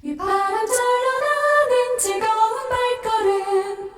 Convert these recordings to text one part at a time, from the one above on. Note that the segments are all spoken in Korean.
이 바람 절로 나는 즐거운 발걸음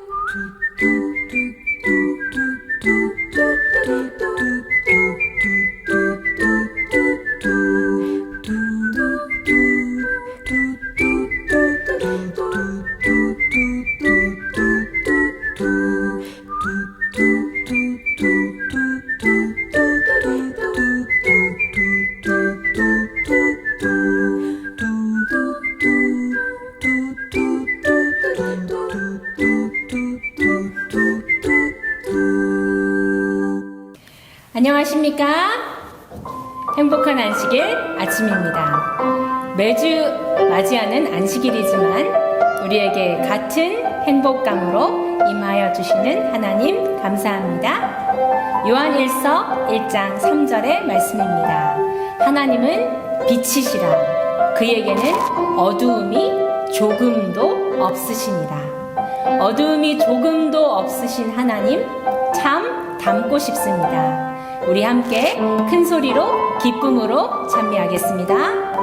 안녕하십니까? 행복한 안식일 아침입니다. 매주 맞이하는 안식일이지만 우리에게 같은 행복감으로 임하여 주시는 하나님 감사합니다. 요한일서 1장 3절의 말씀입니다. 하나님은 빛이시라. 그에게는 어두움이 조금도 없으시니라. 어두움이 조금도 없으신 하나님 참 닮고 싶습니다. 우리 함께 큰 소리로 기쁨으로 찬미하겠습니다.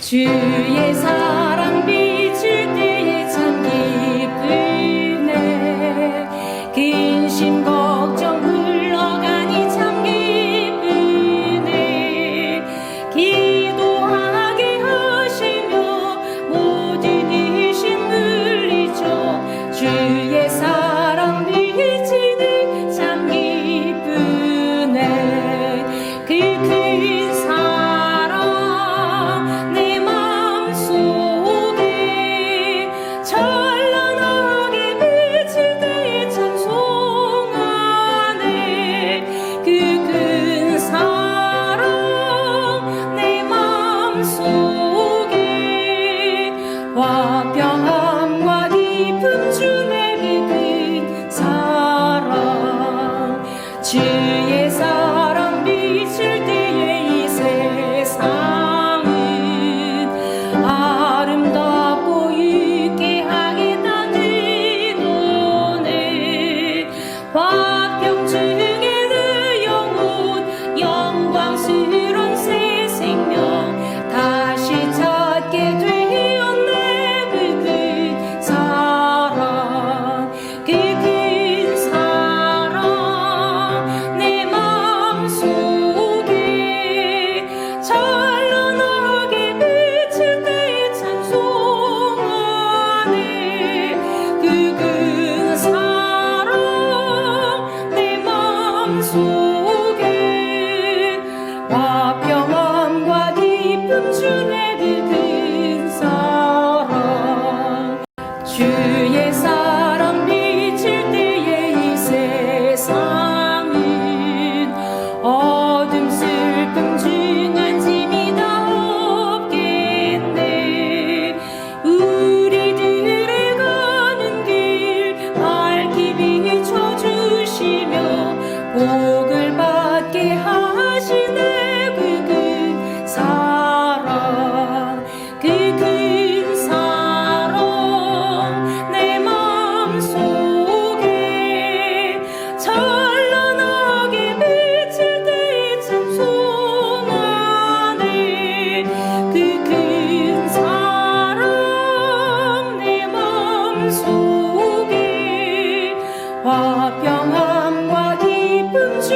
주의 사랑 비칠 때에 참 기쁘네. 근심 걱정 흘러가니 참 기쁘네. 기도하게 하시며 모든 의심 물리쳐 주의 사랑 비치니 참 기쁘네. 그 큰 사랑 내 마음속에 찬란하게 비칠 때에 찬송하네. 그 큰 사랑 내 마음속에 화평함과 기쁨 주네. 그 큰 사랑 주의 사랑 비칠 때에 이 세상은 아름답고 유쾌하겠다 내 눈에. 화평 중에 내 영혼 영광스런 새 생명 다시 찾게 되었네. 그 큰 사랑 그 큰 사랑 내 마음속에 찬란하게 비칠 때에 찬송하네. 그 큰 사랑 내 마음속에 화평함과 기쁨 주네. 그 큰 사랑 주의 사랑 비칠 때에 이 세상은 어둠 슬픔 중한 짐이 다 없겠네. 우리들의 가는 길 밝히 비춰주시며 복을 받게 하시네. 그 큰 사랑 그 큰 사랑 내 마음속에 찬란하게 비칠 때에 찬송하네. 그 큰 사랑 내 마음속에 화평함과 기쁨 주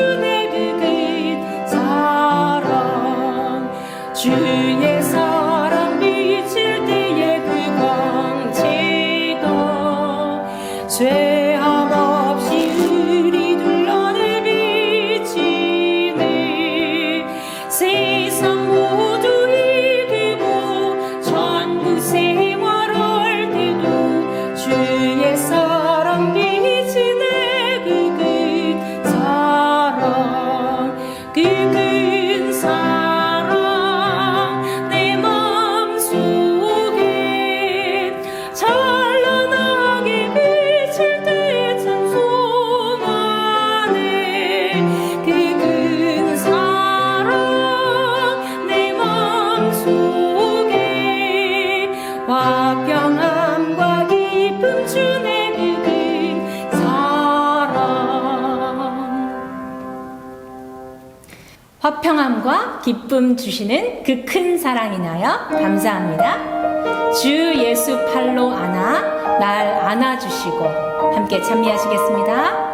화평함과 기쁨 주시는 그 큰 사랑 인하여 감사합니다. 주 예수 팔로 안아 날 안아주시고 함께 찬미하시겠습니다.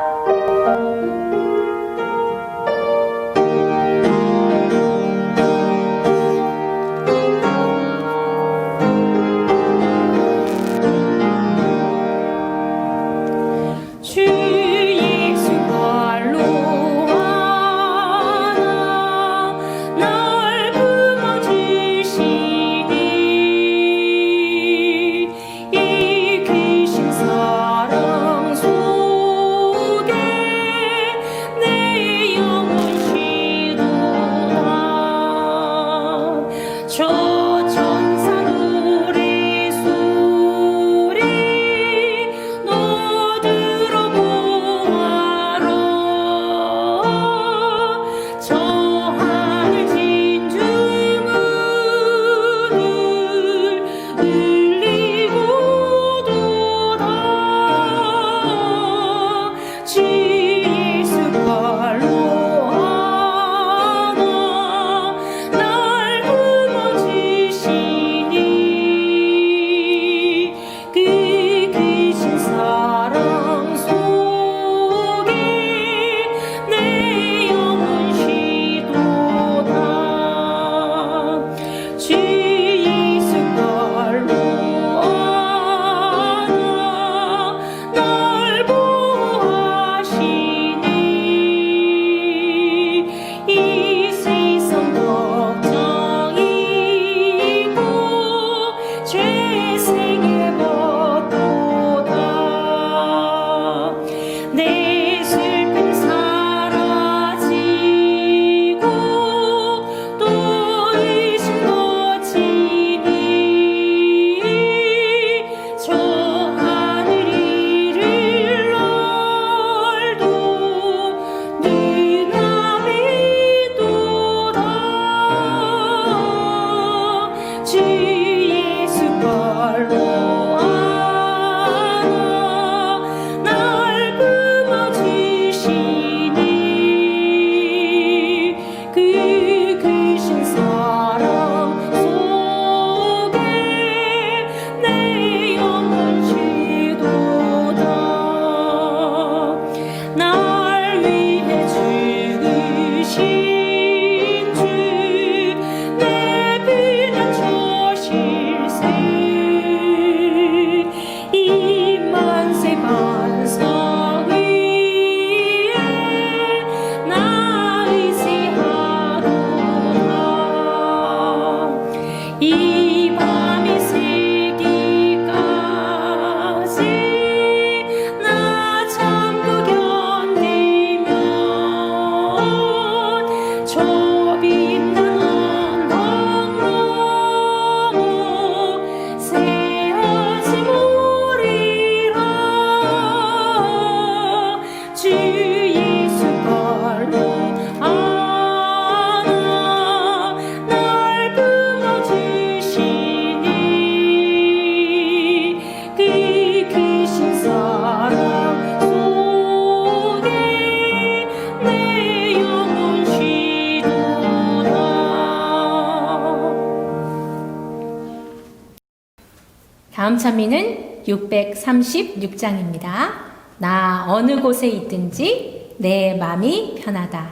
다음 찬미는 636장입니다. 나 어느 곳에 있든지 내 마음이 편하다.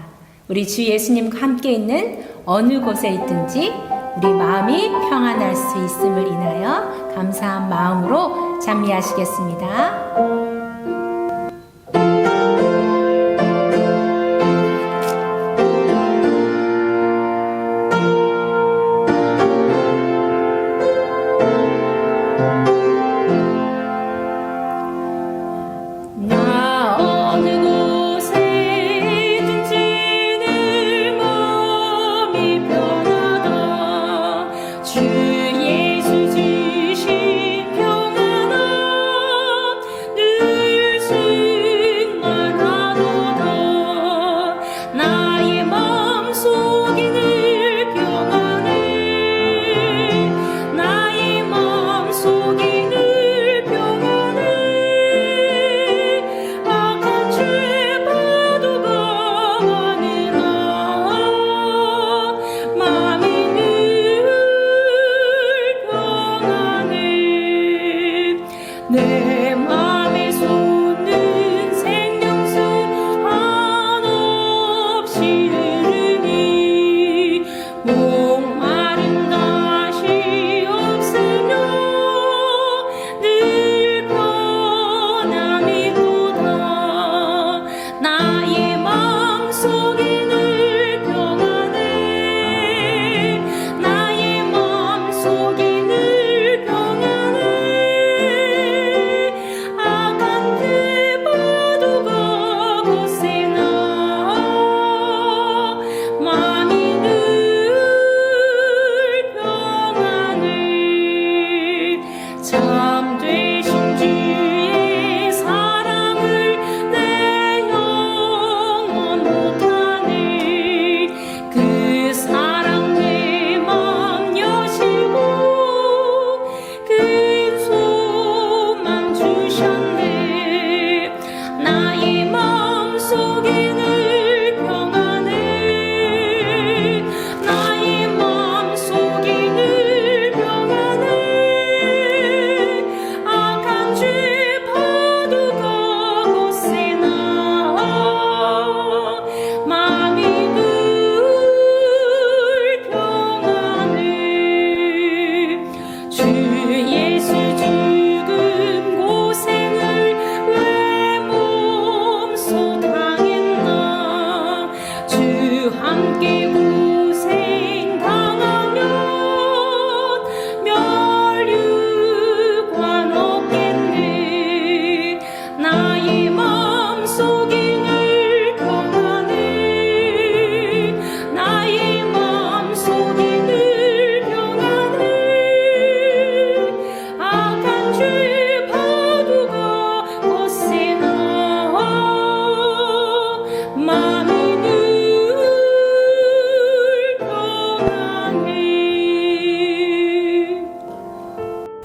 우리 주 예수님과 함께 있는 어느 곳에 있든지 우리 마음이 평안할 수 있음을 인하여 감사한 마음으로 찬미하시겠습니다. 주 예수 주신 평안함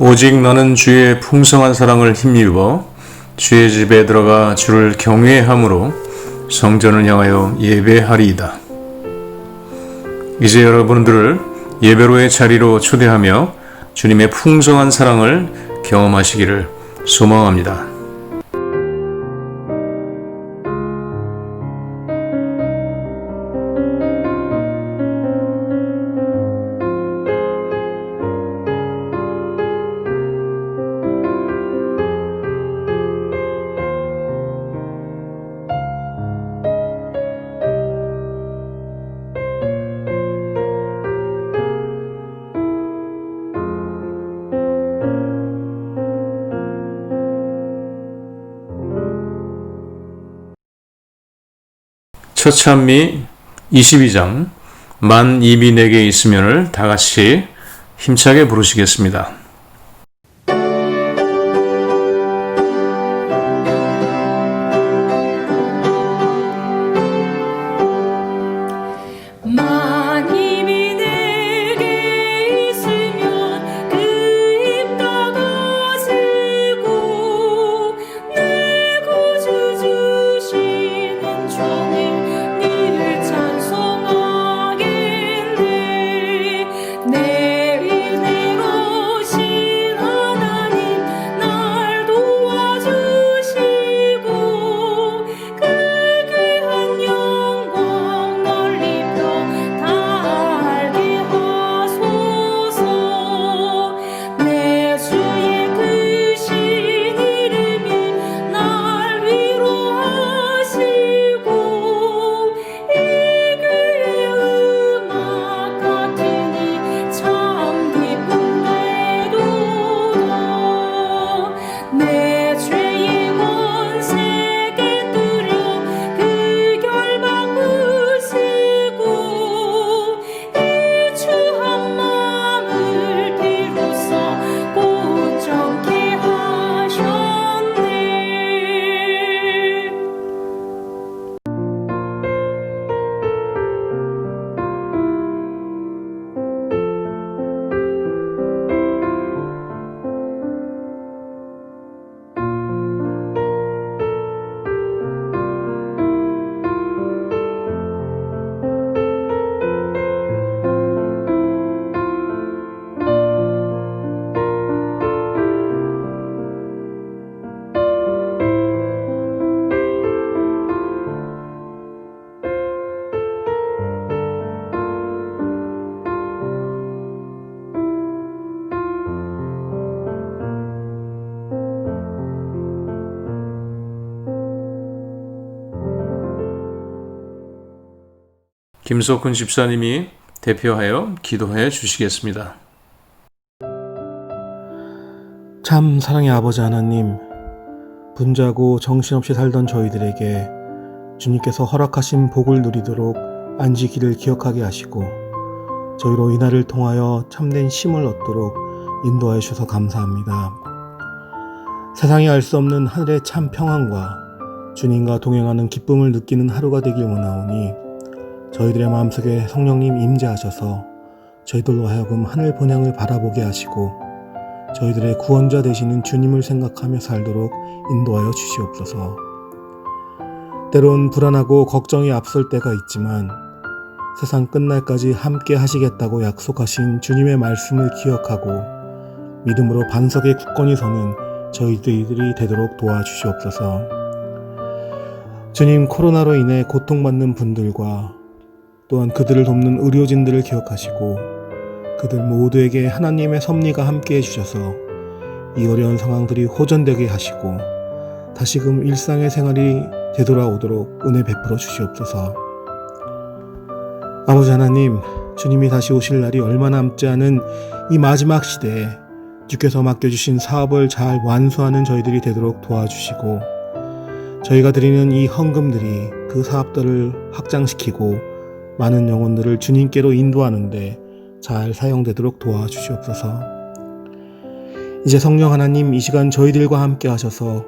오직 너는 주의 풍성한 사랑을 힘입어 주의 집에 들어가 주를 경외함으로 성전을 향하여 예배하리이다. 이제 여러분들을 예배로의 자리로 초대하며 주님의 풍성한 사랑을 경험하시기를 소망합니다. 처참미 22장 만 입이 내게 있으면을 다 같이 힘차게 부르시겠습니다. 만입이 내게 있으면 그 입 닫아지고 내 구주 주시는 주님 니를 찬송하겠네. 내 은혜로 신 하나님 날 도와주시고 그 귀한 영광 널리 달게 하소서. 내 주의 크신 이름이 날 위로하시고 이 귀의 음악 같으니 참 기쁜데도다. 내 죄의 권세 깨뜨려 그 결박 부시고 이 추한 마음을 비로소 고정케 하셨네. 김석훈 집사님이 대표하여 기도해 주시겠습니다. 참 사랑의 아버지 하나님, 분주하고 정신없이 살던 저희들에게 주님께서 허락하신 복을 누리도록 안지기를 기억하게 하시고 저희로 이 날을 통하여 참된 쉼을 얻도록 인도하여 주셔서 감사합니다. 세상이 알 수 없는 하늘의 참 평안과 주님과 동행하는 기쁨을 느끼는 하루가 되길 원하오니 저희들의 마음속에 성령님 임재하셔서 저희들로 하여금 하늘 본향을 바라보게 하시고 저희들의 구원자 되시는 주님을 생각하며 살도록 인도하여 주시옵소서. 때론 불안하고 걱정이 앞설 때가 있지만 세상 끝날까지 함께 하시겠다고 약속하신 주님의 말씀을 기억하고 믿음으로 반석에 굳건히 서는 저희들이 되도록 도와주시옵소서. 주님, 코로나로 인해 고통받는 분들과 또한 그들을 돕는 의료진들을 기억하시고 그들 모두에게 하나님의 섭리가 함께 해주셔서 이 어려운 상황들이 호전되게 하시고 다시금 일상의 생활이 되돌아오도록 은혜 베풀어 주시옵소서. 아버지 하나님, 주님이 다시 오실 날이 얼마 남지 않은 이 마지막 시대에 주께서 맡겨주신 사업을 잘 완수하는 저희들이 되도록 도와주시고 저희가 드리는 이 헌금들이 그 사업들을 확장시키고 많은 영혼들을 주님께로 인도하는데 잘 사용되도록 도와주시옵소서. 이제 성령 하나님, 이 시간 저희들과 함께 하셔서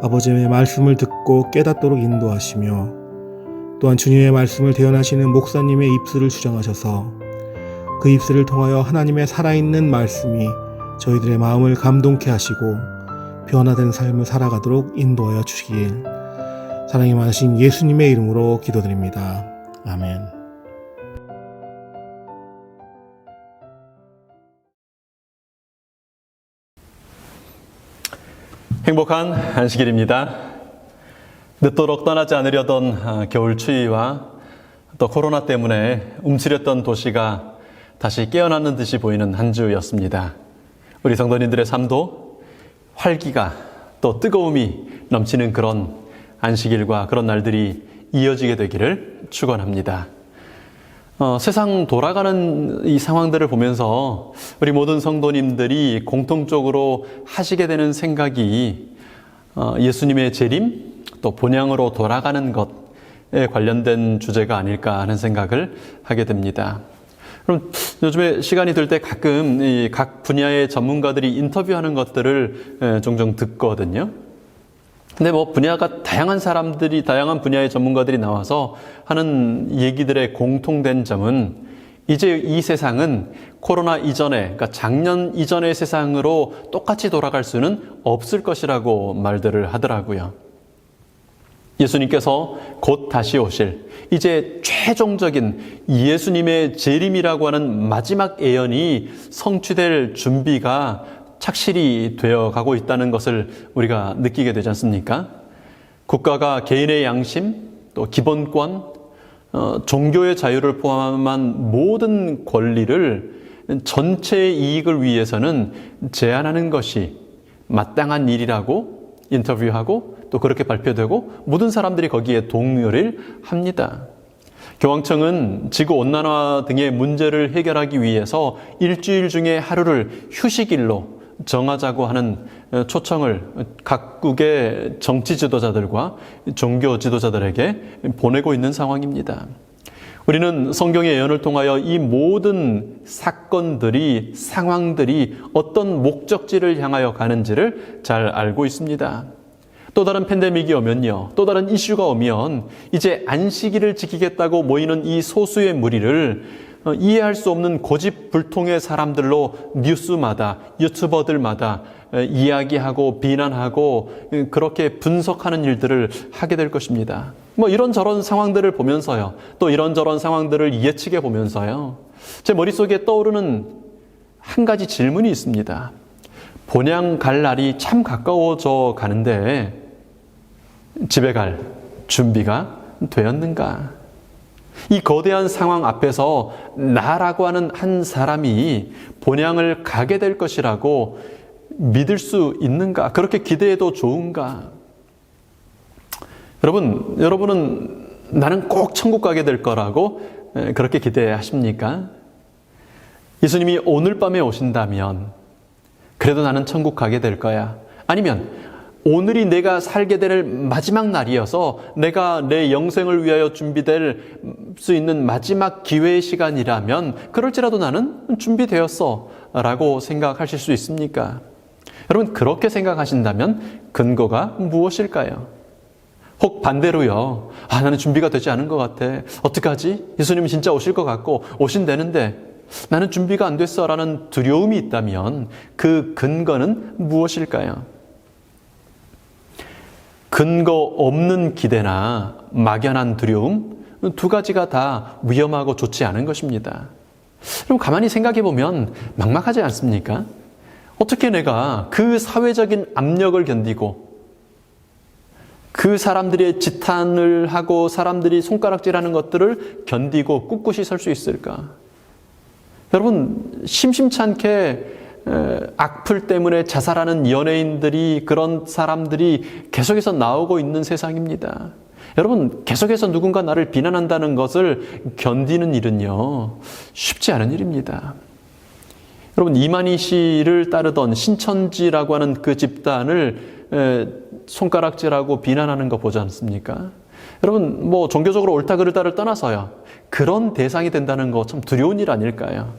아버지의 말씀을 듣고 깨닫도록 인도하시며 또한 주님의 말씀을 대언하시는 목사님의 입술을 주장하셔서 그 입술을 통하여 하나님의 살아있는 말씀이 저희들의 마음을 감동케 하시고 변화된 삶을 살아가도록 인도하여 주시길 사랑이 많으신 예수님의 이름으로 기도드립니다. 아멘. 행복한 안식일입니다. 늦도록 떠나지 않으려던 겨울 추위와 또 코로나 때문에 움츠렸던 도시가 다시 깨어나는 듯이 보이는 한 주였습니다. 우리 성도님들의 삶도 활기가 또 뜨거움이 넘치는 그런 안식일과 그런 날들이 이어지게 되기를 축원합니다. 세상 돌아가는 이 상황들을 보면서 우리 모든 성도님들이 공통적으로 하시게 되는 생각이 예수님의 재림 또 본향으로 돌아가는 것에 관련된 주제가 아닐까 하는 생각을 하게 됩니다. 그럼 요즘에 시간이 될 때 가끔 이 각 분야의 전문가들이 인터뷰하는 것들을 종종 듣거든요. 근데 분야가 다양한 사람들이, 다양한 분야의 전문가들이 나와서 하는 얘기들의 공통된 점은 이제 이 세상은 코로나 이전에, 그러니까 작년 이전의 세상으로 똑같이 돌아갈 수는 없을 것이라고 말들을 하더라고요. 예수님께서 곧 다시 오실, 이제 최종적인 예수님의 재림이라고 하는 마지막 예언이 성취될 준비가 착실히 되어 가고 있다는 것을 우리가 느끼게 되지 않습니까? 국가가 개인의 양심, 또 기본권, 종교의 자유를 포함한 모든 권리를 전체의 이익을 위해서는 제한하는 것이 마땅한 일이라고 인터뷰하고 또 그렇게 발표되고 모든 사람들이 거기에 동의를 합니다. 교황청은 지구온난화 등의 문제를 해결하기 위해서 일주일 중에 하루를 휴식일로 정하자고 하는 초청을 각국의 정치 지도자들과 종교 지도자들에게 보내고 있는 상황입니다. 우리는 성경의 예언을 통하여 이 모든 사건들이, 상황들이 어떤 목적지를 향하여 가는지를 잘 알고 있습니다. 또 다른 팬데믹이 오면요, 또 다른 이슈가 오면 이제 안식일을 지키겠다고 모이는 이 소수의 무리를 이해할 수 없는 고집불통의 사람들로 뉴스마다, 유튜버들마다 이야기하고 비난하고 그렇게 분석하는 일들을 하게 될 것입니다. 이런저런 상황들을 보면서요, 또 이런저런 상황들을 예측해 보면서요, 제 머릿속에 떠오르는 한 가지 질문이 있습니다. 본향 갈 날이 참 가까워져 가는데 집에 갈 준비가 되었는가? 이 거대한 상황 앞에서 나라고 하는 한 사람이 본향을 가게 될 것이라고 믿을 수 있는가? 그렇게 기대해도 좋은가? 여러분은 나는 꼭 천국 가게 될 거라고 그렇게 기대하십니까? 예수님이 오늘 밤에 오신다면 그래도 나는 천국 가게 될 거야. 아니면 오늘이 내가 살게 될 마지막 날이어서 내가 내 영생을 위하여 준비될 수 있는 마지막 기회의 시간이라면 그럴지라도 나는 준비되었어 라고 생각하실 수 있습니까? 여러분, 그렇게 생각하신다면 근거가 무엇일까요? 혹 반대로요, 나는 준비가 되지 않은 것 같아, 어떡하지? 예수님이 진짜 오실 것 같고 오신다는데 나는 준비가 안 됐어 라는 두려움이 있다면 그 근거는 무엇일까요? 근거 없는 기대나 막연한 두려움, 두 가지가 다 위험하고 좋지 않은 것입니다. 그럼 가만히 생각해 보면 막막하지 않습니까? 어떻게 내가 그 사회적인 압력을 견디고 그 사람들의 지탄을 하고 사람들이 손가락질하는 것들을 견디고 꿋꿋이 설 수 있을까? 여러분, 심심찮게 악플 때문에 자살하는 연예인들이, 그런 사람들이 계속해서 나오고 있는 세상입니다. 여러분, 계속해서 누군가 나를 비난한다는 것을 견디는 일은요, 쉽지 않은 일입니다. 여러분, 이만희 씨를 따르던 신천지라고 하는 그 집단을 손가락질하고 비난하는 거 보지 않습니까? 여러분, 종교적으로 옳다 그르다를 떠나서요, 그런 대상이 된다는 거 참 두려운 일 아닐까요?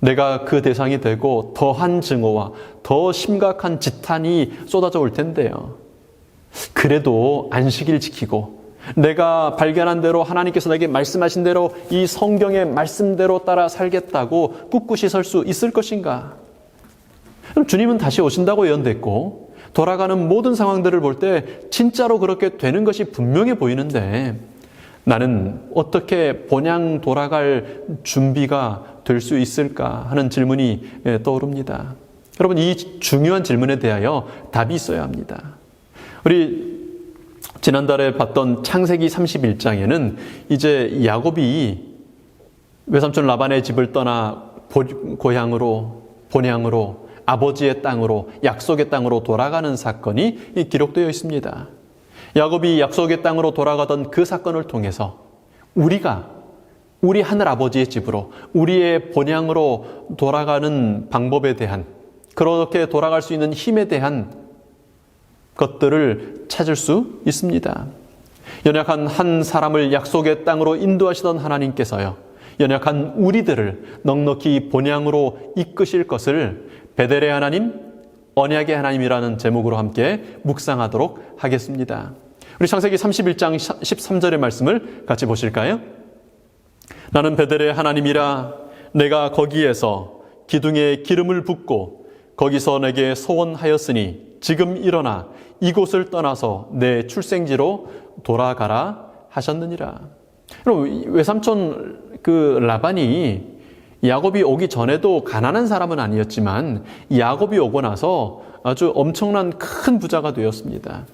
내가 그 대상이 되고 더한 증오와 더 심각한 지탄이 쏟아져 올 텐데요. 그래도 안식일 지키고 내가 발견한 대로 하나님께서 내게 말씀하신 대로 이 성경의 말씀대로 따라 살겠다고 꿋꿋이 설 수 있을 것인가? 그럼 주님은 다시 오신다고 예언됐고 돌아가는 모든 상황들을 볼 때 진짜로 그렇게 되는 것이 분명해 보이는데 나는 어떻게 본향 돌아갈 준비가 될 수 있을까 하는 질문이 떠오릅니다. 여러분, 이 중요한 질문에 대하여 답이 있어야 합니다. 우리 지난달에 봤던 창세기 31장에는 이제 야곱이 외삼촌 라반의 집을 떠나 고향으로, 본향으로, 아버지의 땅으로, 약속의 땅으로 돌아가는 사건이 기록되어 있습니다. 야곱이 약속의 땅으로 돌아가던 그 사건을 통해서 우리 하늘아버지의 집으로, 우리의 본향으로 돌아가는 방법에 대한, 그렇게 돌아갈 수 있는 힘에 대한 것들을 찾을 수 있습니다. 연약한 한 사람을 약속의 땅으로 인도하시던 하나님께서요, 연약한 우리들을 넉넉히 본향으로 이끄실 것을 베델의 하나님, 언약의 하나님이라는 제목으로 함께 묵상하도록 하겠습니다. 우리 창세기 31장 13절의 말씀을 같이 보실까요? 나는 베델의 하나님이라 내가 거기에서 기둥에 기름을 붓고 거기서 내게 소원하였으니 지금 일어나 이곳을 떠나서 내 출생지로 돌아가라 하셨느니라. 여러분, 외삼촌 라반이 야곱이 오기 전에도 가난한 사람은 아니었지만 야곱이 오고 나서 아주 엄청난 큰 부자가 되었습니다.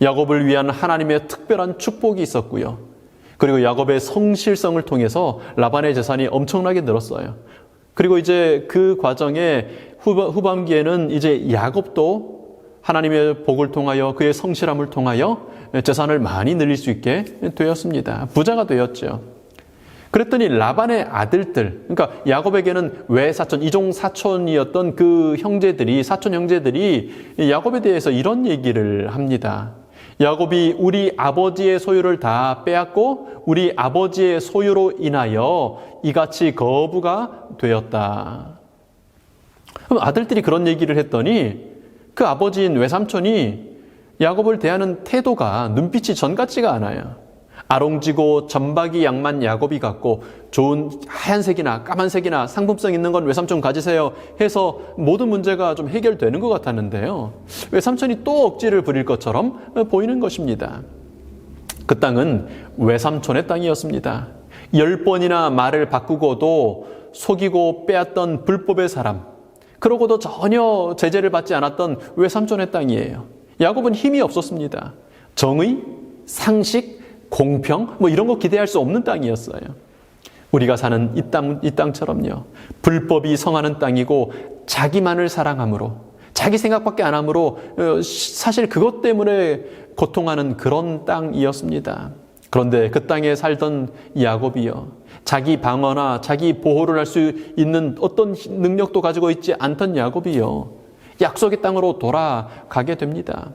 야곱을 위한 하나님의 특별한 축복이 있었고요. 그리고 야곱의 성실성을 통해서 라반의 재산이 엄청나게 늘었어요. 그리고 이제 그 과정에 후반기에는 이제 야곱도 하나님의 복을 통하여 그의 성실함을 통하여 재산을 많이 늘릴 수 있게 되었습니다. 부자가 되었죠. 그랬더니 라반의 아들들, 그러니까 야곱에게는 외사촌, 이종 사촌이었던 그 형제들이, 사촌 형제들이 야곱에 대해서 이런 얘기를 합니다. 야곱이 우리 아버지의 소유를 다 빼앗고 우리 아버지의 소유로 인하여 이같이 거부가 되었다. 그럼 아들들이 그런 얘기를 했더니 그 아버지인 외삼촌이 야곱을 대하는 태도가, 눈빛이 전 같지가 않아요. 아롱지고 점박이 양만 야곱이 갖고 좋은 하얀색이나 까만색이나 상품성 있는 건 외삼촌 가지세요 해서 모든 문제가 좀 해결되는 것 같았는데요, 외삼촌이 또 억지를 부릴 것처럼 보이는 것입니다. 그 땅은 외삼촌의 땅이었습니다. 10번이나 말을 바꾸고도 속이고 빼앗던 불법의 사람, 그러고도 전혀 제재를 받지 않았던 외삼촌의 땅이에요. 야곱은 힘이 없었습니다. 정의, 상식, 공평, 이런 거 기대할 수 없는 땅이었어요. 우리가 사는 이 땅처럼요. 불법이 성하는 땅이고 자기만을 사랑함으로, 자기 생각밖에 안 함으로 사실 그것 때문에 고통하는 그런 땅이었습니다. 그런데 그 땅에 살던 야곱이요, 자기 방어나 자기 보호를 할 수 있는 어떤 능력도 가지고 있지 않던 야곱이요, 약속의 땅으로 돌아가게 됩니다.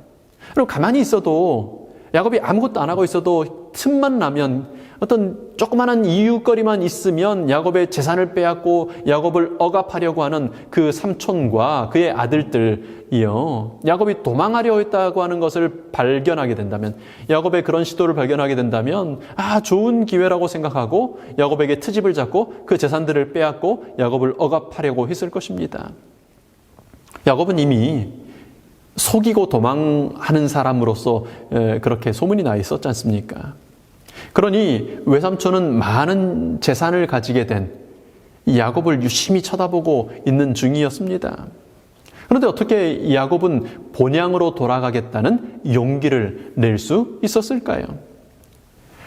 그럼 가만히 있어도, 야곱이 아무것도 안 하고 있어도 틈만 나면, 어떤 조그마한 이유거리만 있으면 야곱의 재산을 빼앗고 야곱을 억압하려고 하는 그 삼촌과 그의 아들들이요, 야곱이 도망하려 했다고 하는 것을 발견하게 된다면, 야곱의 그런 시도를 발견하게 된다면 좋은 기회라고 생각하고 야곱에게 트집을 잡고 그 재산들을 빼앗고 야곱을 억압하려고 했을 것입니다. 야곱은 이미 속이고 도망하는 사람으로서 그렇게 소문이 나 있었지 않습니까? 그러니 외삼촌은 많은 재산을 가지게 된 야곱을 유심히 쳐다보고 있는 중이었습니다. 그런데 어떻게 야곱은 본향으로 돌아가겠다는 용기를 낼 수 있었을까요?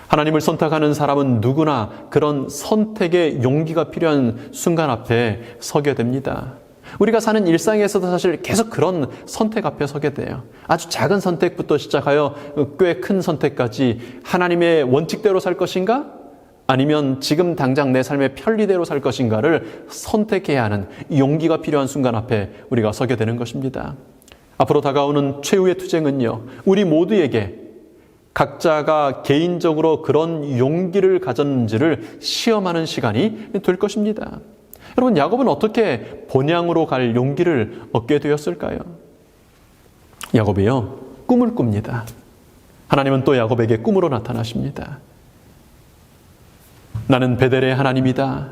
하나님을 선택하는 사람은 누구나 그런 선택의 용기가 필요한 순간 앞에 서게 됩니다. 우리가 사는 일상에서도 사실 계속 그런 선택 앞에 서게 돼요. 아주 작은 선택부터 시작하여 꽤 큰 선택까지, 하나님의 원칙대로 살 것인가? 아니면 지금 당장 내 삶의 편리대로 살 것인가를 선택해야 하는 용기가 필요한 순간 앞에 우리가 서게 되는 것입니다. 앞으로 다가오는 최후의 투쟁은요, 우리 모두에게 각자가 개인적으로 그런 용기를 가졌는지를 시험하는 시간이 될 것입니다. 여러분, 야곱은 어떻게 본향으로 갈 용기를 얻게 되었을까요? 야곱이요, 꿈을 꿉니다. 하나님은 또 야곱에게 꿈으로 나타나십니다. 나는 베델의 하나님이다.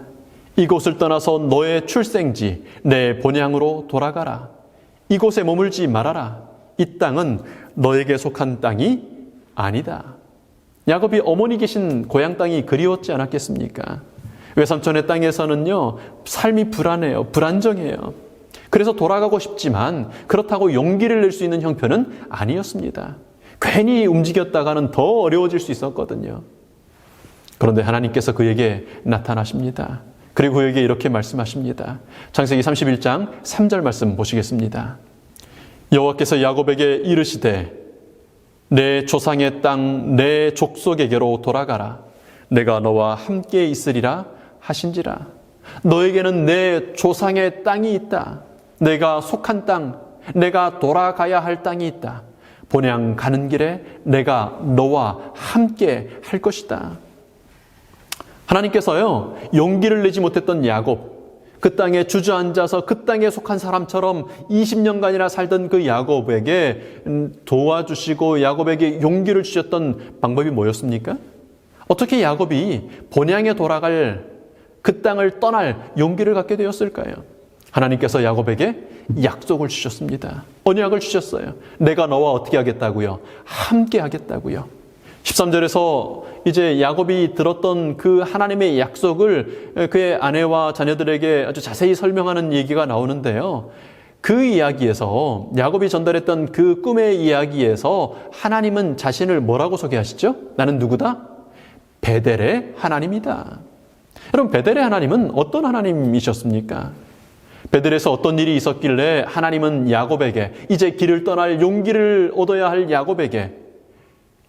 이곳을 떠나서 너의 출생지, 내 본향으로 돌아가라. 이곳에 머물지 말아라. 이 땅은 너에게 속한 땅이 아니다. 야곱이 어머니 계신 고향 땅이 그리웠지 않았겠습니까? 외삼촌의 땅에서는요, 삶이 불안해요. 불안정해요. 그래서 돌아가고 싶지만 그렇다고 용기를 낼 수 있는 형편은 아니었습니다. 괜히 움직였다가는 더 어려워질 수 있었거든요. 그런데 하나님께서 그에게 나타나십니다. 그리고 그에게 이렇게 말씀하십니다. 창세기 31장 3절 말씀 보시겠습니다. 여호와께서 야곱에게 이르시되 내 조상의 땅 내 족속에게로 돌아가라. 내가 너와 함께 있으리라 하신지라. 너에게는 내 조상의 땅이 있다. 내가 속한 땅, 내가 돌아가야 할 땅이 있다. 본향 가는 길에 내가 너와 함께 할 것이다. 하나님께서요, 용기를 내지 못했던 야곱, 그 땅에 주저앉아서 그 땅에 속한 사람처럼 20년간이나 살던 그 야곱에게 도와주시고 야곱에게 용기를 주셨던 방법이 뭐였습니까? 어떻게 야곱이 본향에 돌아갈 그 땅을 떠날 용기를 갖게 되었을까요? 하나님께서 야곱에게 약속을 주셨습니다. 언약을 주셨어요. 내가 너와 어떻게 하겠다고요? 함께 하겠다고요. 13절에서 이제 야곱이 들었던 그 하나님의 약속을 그의 아내와 자녀들에게 아주 자세히 설명하는 얘기가 나오는데요. 그 이야기에서 야곱이 전달했던 그 꿈의 이야기에서 하나님은 자신을 뭐라고 소개하시죠? 나는 누구다? 베델의 하나님이다. 여러분, 베델의 하나님은 어떤 하나님이셨습니까? 베델에서 어떤 일이 있었길래 하나님은 야곱에게 이제 길을 떠날 용기를 얻어야 할 야곱에게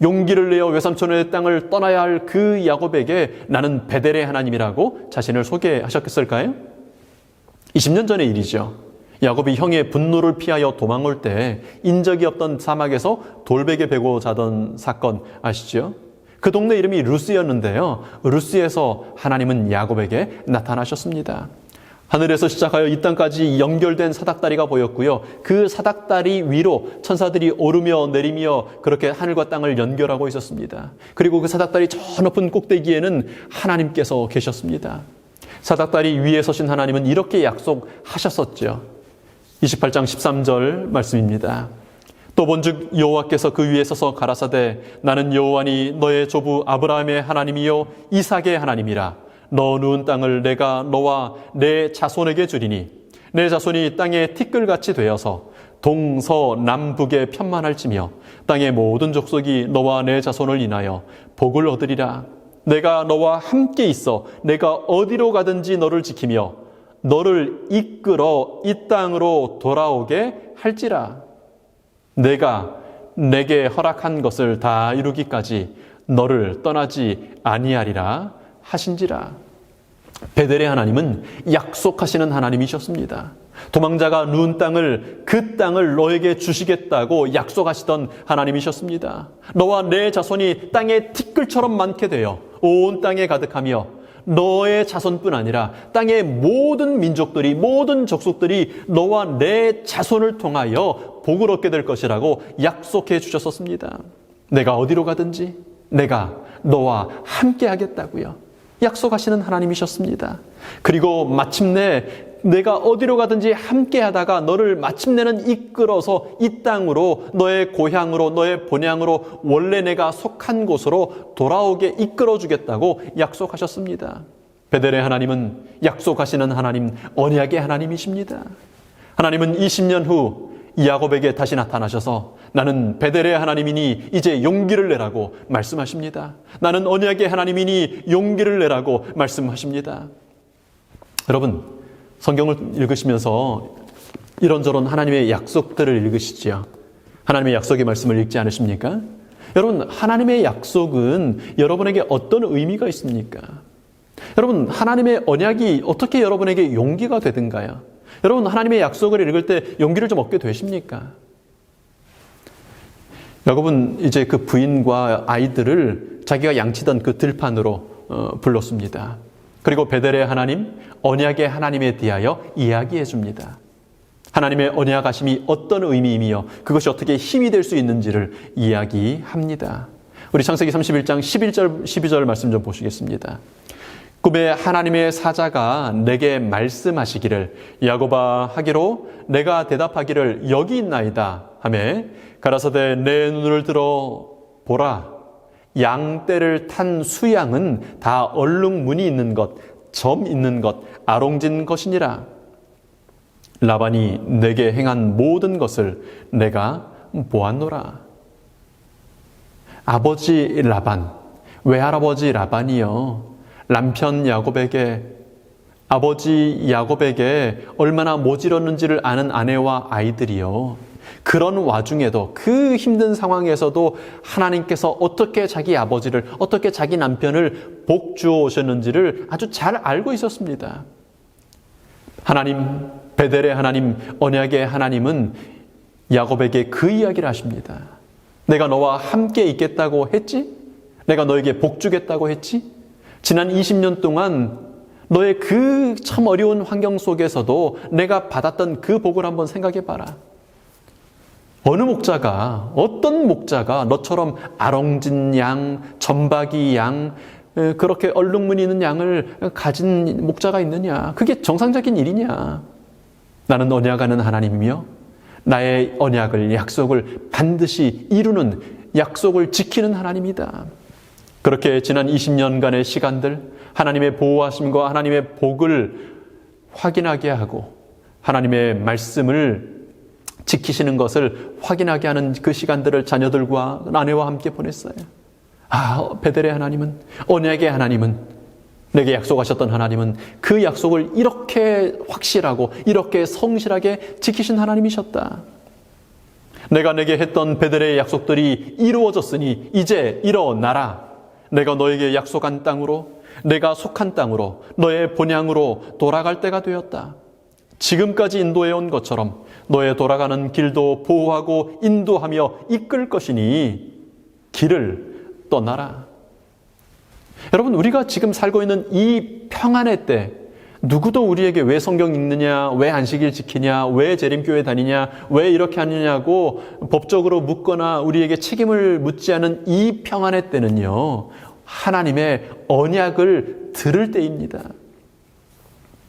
용기를 내어 외삼촌의 땅을 떠나야 할 그 야곱에게 나는 베델의 하나님이라고 자신을 소개하셨겠을까요? 20년 전의 일이죠. 야곱이 형의 분노를 피하여 도망올 때 인적이 없던 사막에서 돌베개 베고 자던 사건 아시죠? 그 동네 이름이 루스였는데요. 루스에서 하나님은 야곱에게 나타나셨습니다. 하늘에서 시작하여 이 땅까지 연결된 사닥다리가 보였고요. 그 사닥다리 위로 천사들이 오르며 내리며 그렇게 하늘과 땅을 연결하고 있었습니다. 그리고 그 사닥다리 저 높은 꼭대기에는 하나님께서 계셨습니다. 사닥다리 위에 서신 하나님은 이렇게 약속하셨었죠. 28장 13절 말씀입니다. 또 본즉 여호와께서 그 위에 서서 가라사대 나는 여호와니 너의 조부 아브라함의 하나님이요 이삭의 하나님이라. 너 누운 땅을 내가 너와 내 자손에게 주리니 내 자손이 땅의 티끌같이 되어서 동서남북에 편만할지며 땅의 모든 족속이 너와 내 자손을 인하여 복을 얻으리라. 내가 너와 함께 있어 내가 어디로 가든지 너를 지키며 너를 이끌어 이 땅으로 돌아오게 할지라. 내가 내게 허락한 것을 다 이루기까지 너를 떠나지 아니하리라 하신지라. 베델의 하나님은 약속하시는 하나님이셨습니다. 도망자가 누운 땅을 그 땅을 너에게 주시겠다고 약속하시던 하나님이셨습니다. 너와 내 자손이 땅의 티끌처럼 많게 되어 온 땅에 가득하며 너의 자손뿐 아니라 땅의 모든 민족들이 모든 족속들이 너와 내 자손을 통하여 복을 얻게 될 것이라고 약속해 주셨었습니다. 내가 어디로 가든지 내가 너와 함께 하겠다고요. 약속하시는 하나님이셨습니다. 그리고 마침내 내가 어디로 가든지 함께 하다가 너를 마침내는 이끌어서 이 땅으로 너의 고향으로 너의 본향으로 원래 내가 속한 곳으로 돌아오게 이끌어 주겠다고 약속하셨습니다. 베델의 하나님은 약속하시는 하나님, 언약의 하나님이십니다. 하나님은 20년 후 야곱에게 다시 나타나셔서 나는 베델의 하나님이니 이제 용기를 내라고 말씀하십니다. 나는 언약의 하나님이니 용기를 내라고 말씀하십니다. 여러분, 성경을 읽으시면서 이런저런 하나님의 약속들을 읽으시지요. 하나님의 약속의 말씀을 읽지 않으십니까? 여러분, 하나님의 약속은 여러분에게 어떤 의미가 있습니까? 여러분, 하나님의 언약이 어떻게 여러분에게 용기가 되든가요? 여러분, 하나님의 약속을 읽을 때 용기를 좀 얻게 되십니까? 야곱은 이제 그 부인과 아이들을 자기가 양치던 그 들판으로 불렀습니다. 그리고 베델의 하나님, 언약의 하나님에 대하여 이야기해 줍니다. 하나님의 언약하심이 어떤 의미이며 그것이 어떻게 힘이 될 수 있는지를 이야기합니다. 우리 창세기 31장 11절, 12절 말씀 좀 보시겠습니다. 꿈에 하나님의 사자가 내게 말씀하시기를 야곱아 하기로 내가 대답하기를 여기 있나이다 하매 가라사대 내 눈을 들어 보라 양떼를 탄 수양은 다 얼룩무늬 있는 것, 점 있는 것, 아롱진 것이니라. 라반이 내게 행한 모든 것을 내가 보았노라. 아버지 라반, 외할아버지 라반이요. 남편 야곱에게, 아버지 야곱에게 얼마나 모질었는지를 아는 아내와 아이들이요. 그런 와중에도 그 힘든 상황에서도 하나님께서 어떻게 자기 아버지를, 어떻게 자기 남편을 복 주어 오셨는지를 아주 잘 알고 있었습니다. 하나님, 베델의 하나님, 언약의 하나님은 야곱에게 그 이야기를 하십니다. 내가 너와 함께 있겠다고 했지? 내가 너에게 복 주겠다고 했지? 지난 20년 동안 너의 그 참 어려운 환경 속에서도 내가 받았던 그 복을 한번 생각해 봐라. 어느 목자가, 어떤 목자가 너처럼 아롱진 양, 점박이 양, 그렇게 얼룩무늬 있는 양을 가진 목자가 있느냐? 그게 정상적인 일이냐? 나는 언약하는 하나님이며 나의 언약을, 약속을 반드시 이루는, 약속을 지키는 하나님이다. 그렇게 지난 20년간의 시간들, 하나님의 보호하심과 하나님의 복을 확인하게 하고 하나님의 말씀을 지키시는 것을 확인하게 하는 그 시간들을 자녀들과 아내와 함께 보냈어요. 베델의 하나님은, 언약의 하나님은, 내게 약속하셨던 하나님은 그 약속을 이렇게 확실하고 이렇게 성실하게 지키신 하나님이셨다. 내가 내게 했던 베델의 약속들이 이루어졌으니 이제 일어나라. 내가 너에게 약속한 땅으로, 내가 속한 땅으로, 너의 본향으로 돌아갈 때가 되었다. 지금까지 인도해온 것처럼 너의 돌아가는 길도 보호하고 인도하며 이끌 것이니 길을 떠나라. 여러분, 우리가 지금 살고 있는 이 평안의 때 누구도 우리에게 왜 성경 읽느냐, 왜 안식일 지키냐, 왜 재림교회 다니냐, 왜 이렇게 하느냐고 법적으로 묻거나 우리에게 책임을 묻지 않은 이 평안의 때는요, 하나님의 언약을 들을 때입니다.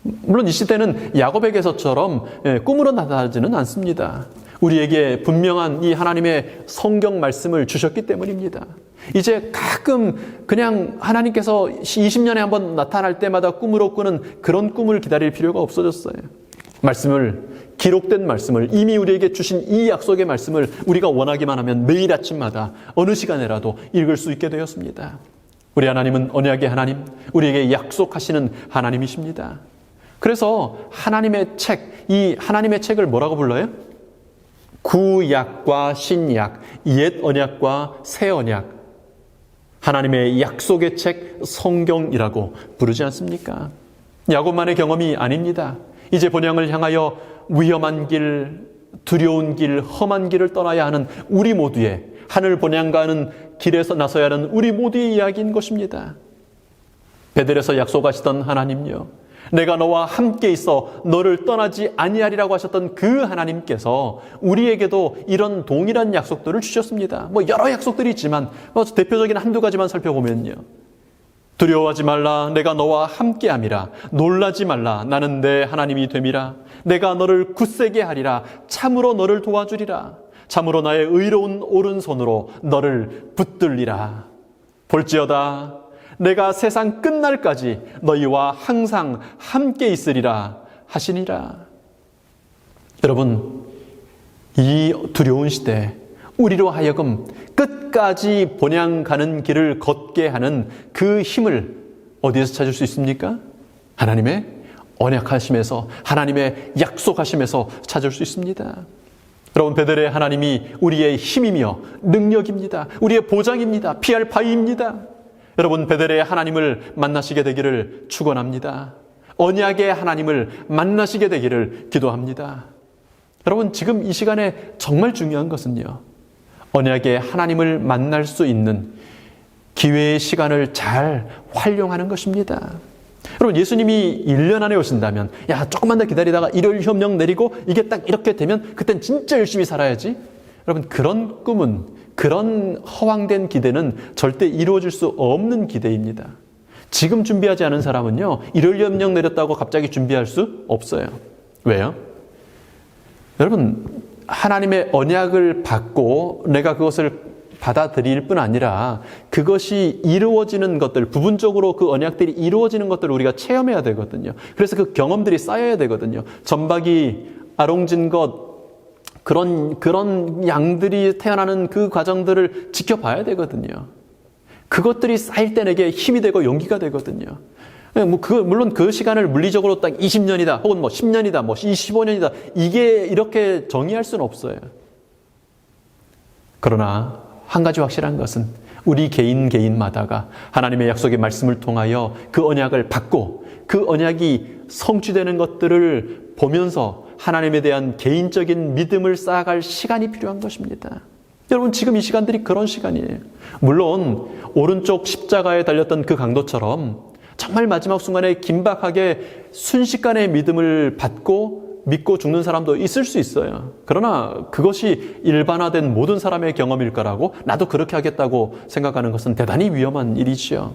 물론 이 시대는 야곱에게서처럼 꿈으로 나타나지는 않습니다. 우리에게 분명한 이 하나님의 성경 말씀을 주셨기 때문입니다. 이제 가끔 그냥 하나님께서 20년에 한 번 나타날 때마다 꿈으로 꾸는 그런 꿈을 기다릴 필요가 없어졌어요. 말씀을, 기록된 말씀을, 이미 우리에게 주신 이 약속의 말씀을 우리가 원하기만 하면 매일 아침마다 어느 시간에라도 읽을 수 있게 되었습니다. 우리 하나님은 언약의 하나님, 우리에게 약속하시는 하나님이십니다. 그래서 하나님의 책, 이 하나님의 책을 뭐라고 불러요? 구약과 신약, 옛 언약과 새 언약, 하나님의 약속의 책 성경이라고 부르지 않습니까? 야곱만의 경험이 아닙니다. 이제 본향을 향하여 위험한 길, 두려운 길, 험한 길을 떠나야 하는 우리 모두의, 하늘 본향 가는 길에서 나서야 하는 우리 모두의 이야기인 것입니다. 베델에서 약속하시던 하나님요, 내가 너와 함께 있어 너를 떠나지 아니하리라고 하셨던 그 하나님께서 우리에게도 이런 동일한 약속들을 주셨습니다. 여러 약속들이 있지만 대표적인 한두 가지만 살펴보면요, 두려워하지 말라, 내가 너와 함께함이라. 놀라지 말라, 나는 내 하나님이 됨이라. 내가 너를 굳세게 하리라. 참으로 너를 도와주리라. 참으로 나의 의로운 오른손으로 너를 붙들리라. 볼지어다 내가 세상 끝날까지 너희와 항상 함께 있으리라 하시니라. 여러분, 이 두려운 시대, 우리로 하여금 끝까지 본향 가는 길을 걷게 하는 그 힘을 어디에서 찾을 수 있습니까? 하나님의 언약하심에서, 하나님의 약속하심에서 찾을 수 있습니다. 여러분, 베델의 하나님이 우리의 힘이며 능력입니다. 우리의 보장입니다. 피할 바위입니다. 여러분, 베델의 하나님을 만나시게 되기를 축원합니다. 언약의 하나님을 만나시게 되기를 기도합니다. 여러분, 지금 이 시간에 정말 중요한 것은요, 언약의 하나님을 만날 수 있는 기회의 시간을 잘 활용하는 것입니다. 여러분, 예수님이 1년 안에 오신다면, 조금만 더 기다리다가 일요일 협령 내리고 이게 딱 이렇게 되면 그땐 진짜 열심히 살아야지. 여러분, 그런 꿈은, 그런 허황된 기대는 절대 이루어질 수 없는 기대입니다. 지금 준비하지 않은 사람은요, 이럴 염령 내렸다고 갑자기 준비할 수 없어요. 왜요? 여러분, 하나님의 언약을 받고 내가 그것을 받아들일 뿐 아니라 그것이 이루어지는 것들, 부분적으로 그 언약들이 이루어지는 것들을 우리가 체험해야 되거든요. 그래서 그 경험들이 쌓여야 되거든요. 전박이 아롱진 것, 그런 양들이 태어나는 그 과정들을 지켜봐야 되거든요. 그것들이 쌓일 때 내게 힘이 되고 용기가 되거든요. 물론 그 시간을 물리적으로 딱 20년이다, 혹은 10년이다, 25년이다, 이게 이렇게 정의할 수는 없어요. 그러나 한 가지 확실한 것은 우리 개인마다가 하나님의 약속의 말씀을 통하여 그 언약을 받고 그 언약이 성취되는 것들을 보면서 하나님에 대한 개인적인 믿음을 쌓아갈 시간이 필요한 것입니다. 여러분, 지금 이 시간들이 그런 시간이에요. 물론 오른쪽 십자가에 달렸던 그 강도처럼 정말 마지막 순간에 긴박하게 순식간에 믿음을 받고 믿고 죽는 사람도 있을 수 있어요. 그러나 그것이 일반화된 모든 사람의 경험일 거라고, 나도 그렇게 하겠다고 생각하는 것은 대단히 위험한 일이지요.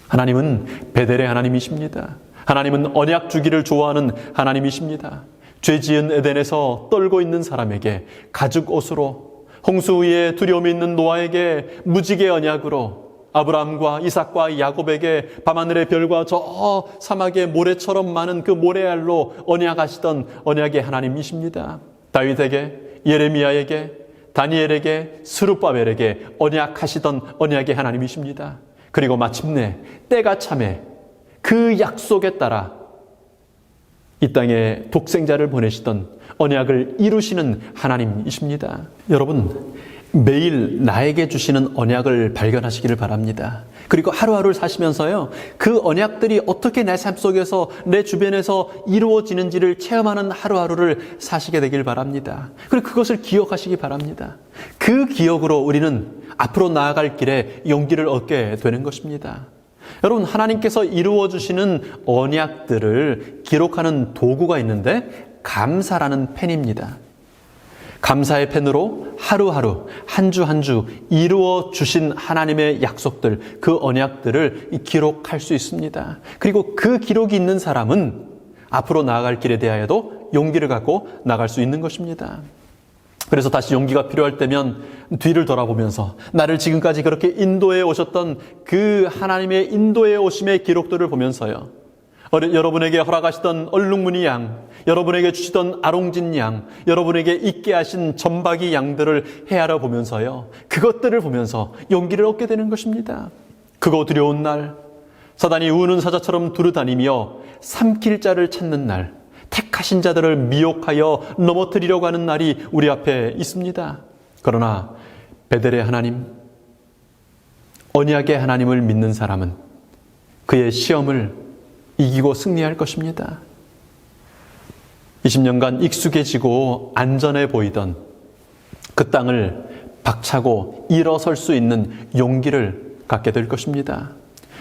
하나님은 베델의 하나님이십니다. 하나님은 언약 주기를 좋아하는 하나님이십니다. 죄 지은 에덴에서 떨고 있는 사람에게 가죽 옷으로, 홍수 위에 두려움이 있는 노아에게 무지개 언약으로, 아브라함과 이삭과 야곱에게 밤하늘의 별과 저 사막의 모래처럼 많은 그 모래알로 언약하시던 언약의 하나님이십니다. 다윗에게, 예레미야에게, 다니엘에게, 스룹바벨에게 언약하시던 언약의 하나님이십니다. 그리고 마침내 때가 참에 그 약속에 따라 이 땅에 독생자를 보내시던 언약을 이루시는 하나님이십니다. 여러분, 매일 나에게 주시는 언약을 발견하시기를 바랍니다. 그리고 하루하루를 사시면서요, 그 언약들이 어떻게 내 삶 속에서, 내 주변에서 이루어지는지를 체험하는 하루하루를 사시게 되길 바랍니다. 그리고 그것을 기억하시기 바랍니다. 그 기억으로 우리는 앞으로 나아갈 길에 용기를 얻게 되는 것입니다. 여러분, 하나님께서 이루어 주시는 언약들을 기록하는 도구가 있는데 감사라는 펜입니다. 감사의 펜으로 하루하루, 한 주 한 주 이루어 주신 하나님의 약속들, 그 언약들을 기록할 수 있습니다. 그리고 그 기록이 있는 사람은 앞으로 나아갈 길에 대하여도 용기를 갖고 나갈 수 있는 것입니다. 그래서 다시 용기가 필요할 때면 뒤를 돌아보면서 나를 지금까지 그렇게 인도해 오셨던 그 하나님의 인도해 오심의 기록들을 보면서요, 여러분에게 허락하시던 얼룩무늬 양, 여러분에게 주시던 아롱진 양, 여러분에게 있게 하신 점박이 양들을 헤아려 보면서요, 그것들을 보면서 용기를 얻게 되는 것입니다. 그거 두려운 날, 사단이 우는 사자처럼 두루다니며 삼킬 자를 찾는 날, 택하신 자들을 미혹하여 넘어뜨리려고 하는 날이 우리 앞에 있습니다. 그러나 베델의 하나님, 언약의 하나님을 믿는 사람은 그의 시험을 이기고 승리할 것입니다. 20년간 익숙해지고 안전해 보이던 그 땅을 박차고 일어설 수 있는 용기를 갖게 될 것입니다.